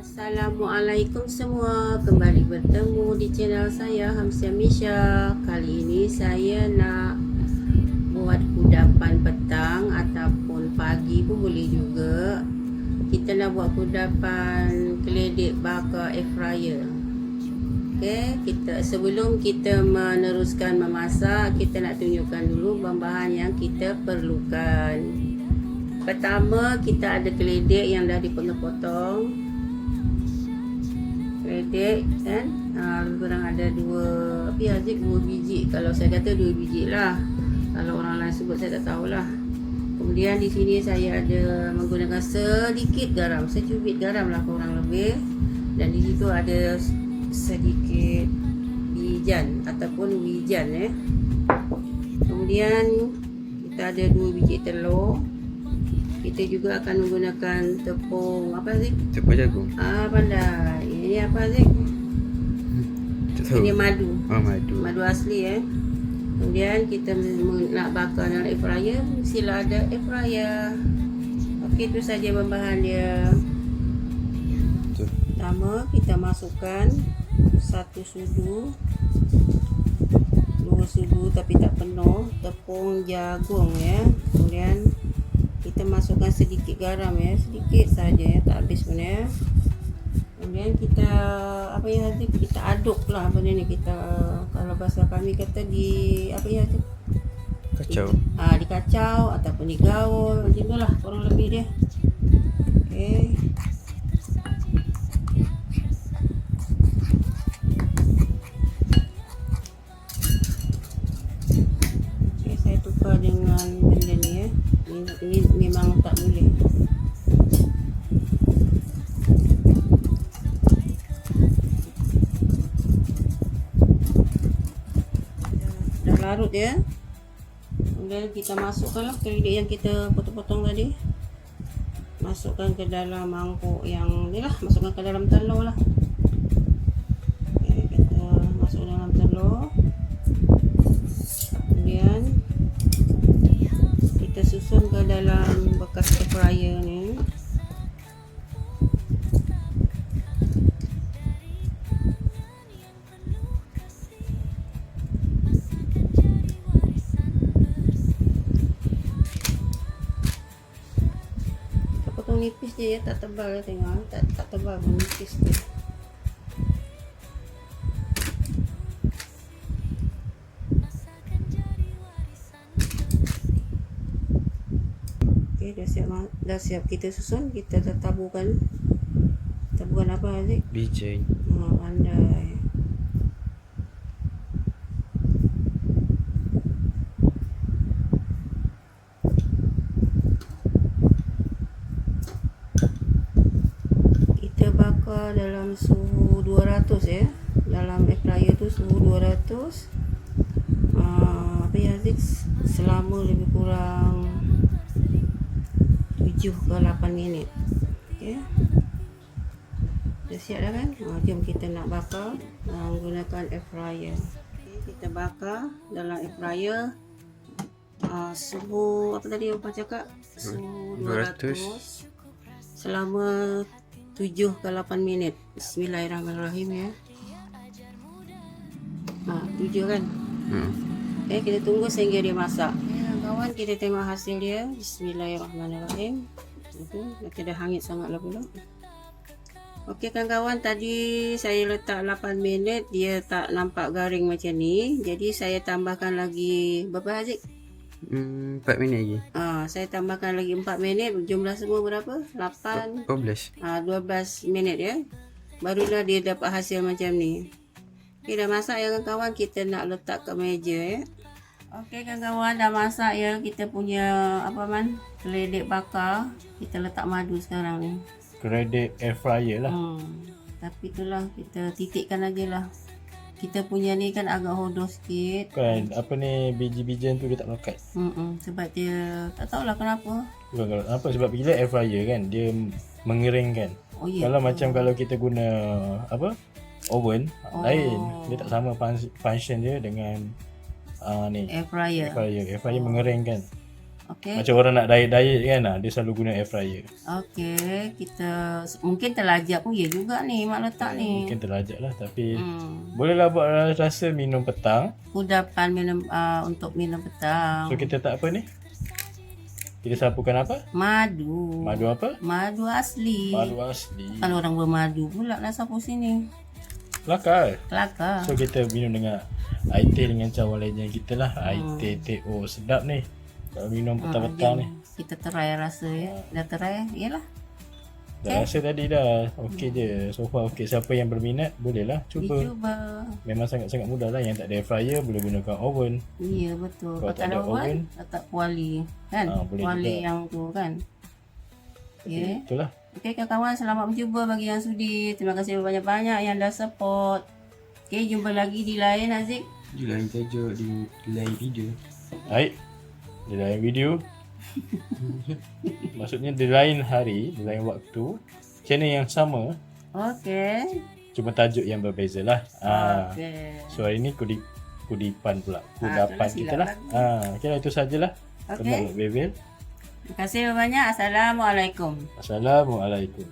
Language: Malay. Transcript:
Assalamualaikum semua, kembali bertemu di channel saya Hamsia Misha. Kali ini saya nak buat kudapan petang ataupun pagi pun boleh juga. Kita nak buat kudapan keledek bakar air fryer. Sebelum kita meneruskan memasak, kita nak tunjukkan dulu bahan-bahan yang kita perlukan. Pertama, kita ada keledek yang dah dipotong-potong. Keledek kan, lebih kurang ada dua biji. Kalau saya kata 2 biji lah, kalau orang lain sebut saya tak tahulah. Kemudian di sini saya ada menggunakan sedikit garam, secubit garam lah kurang lebih. Dan di situ ada sedikit bijan ataupun wijan Kemudian kita ada 2 biji telur. Kita juga akan menggunakan tepung Tepung jagung. Pandai. Ini apa Zik? Ini madu. Madu asli Kemudian kita nak bakar dalam air fryer, mestilah ada air fryer. Okey, itu saja bahan dia. Pertama, kita masukkan 1 sudu, 2 sudu tapi tak penuh tepung jagung Kemudian kita masukkan sedikit garam sedikit saja tak habis pun Kemudian kita kita aduk lah benda ni. Kita kalau bahasa kami kata Kacau. Dikacau ataupun digaul, macam itulah kurang lebih dia. Okey. Saya tukar dengan benda ni Ini memang tak boleh. Dah larut Kemudian kita masukkanlah keledek yang kita potong-potong tadi. Masukkan ke dalam mangkuk yang ni lah, masukkan ke dalam telur lah. Kita masuk dalam telur. Kemudian kita susun ke dalam bekas air fryer ni. Kita potong nipis je tak tebal tengok. Tak tebal pun, nipis je. Dah siap kita susun. Kita taburkan apa Aziz? Bijan. Pandai. Kita bakar dalam suhu 200 dalam air fryer tu suhu 200. Aziz, selama lebih kurang 7 ke 8 minit. Dah siap dah kan? Jom kita nak bakar menggunakan air fryer. Kita bakar dalam air fryer suhu suhu 200 selama 7 ke 8 minit. Bismillahirrahmanirrahim 7 kan? Kita tunggu sehingga dia masak. Kawan, kita tengok hasil dia. Bismillahirrahmanirrahim. Kita dah hangit sangatlah pula. Okey kawan-kawan, tadi saya letak 8 minit, dia tak nampak garing macam ni. Jadi saya tambahkan lagi berapa Haziq? 4 minit lagi. Saya tambahkan lagi 4 minit. Jumlah semua berapa? 8 12 minit barulah dia dapat hasil macam ni. Okey, dah masak kawan-kawan, kita nak letak ke meja Okey kawan-kawan, dah masak kita punya keledek bakar. Kita letak madu sekarang ni. Keledek air fryer lah. Tapi itulah, kita titikkan lagi lah. Kita punya ni kan agak hodoh sikit. Kan, biji-bijian tu dia tak melekat. Sebab dia tak tahulah kenapa. Bukan kalau apa, sebab bila air fryer kan, dia mengeringkan. Kalau macam kalau kita guna oven, lain. Dia tak sama function dia dengan air fryer. Air fryer mengeringkan. Okey. Macam orang nak diet-diet kan, dia selalu guna air fryer. Okey, kita mungkin terlajak pun ya juga ni mak letak ni. Mungkin terlajak lah, tapi bolehlah buat rasa minum petang. Kudapan minum untuk minum petang. So kita tak apa ni? Kita sapukan apa? Madu. Madu apa? Madu asli. Madu asli. Kalau orang bermadu pula nak sapu sini. Kelakar. Kelakar. So kita minum dengan air teh dengan cawan legend kita lah. Air teh teh. Oh sedap ni. Kalau minum petang-petang ni. Kita try rasa ya. Dah try? Yalah. Dah rasa tadi dah. Okey je. So far okey. Siapa yang berminat bolehlah cuba. Dicuba. Memang sangat-sangat mudah lah. Yang tak ada air fryer boleh gunakan oven. Ya betul. Kalau Kalau tak ada oven, letak kuali kan? boleh Kuali juga. yang tu kan. Okay. Itulah. Okey kawan-kawan, selamat mencuba bagi yang sudi. Terima kasih banyak-banyak yang dah support. Okey, jumpa lagi di lain Aziz. Di lain tajuk, di lain video. Baik. Di lain video. Maksudnya di lain hari, di lain waktu. Channel yang sama. Okey. Cuma tajuk yang berbeza lah. Okey. So hari ni kudipan pula. Kudapan itulah kita silap lah. Okay lah, itu sajalah. Okey. Penat Bebel. Terima kasih banyak. Assalamualaikum. Assalamualaikum.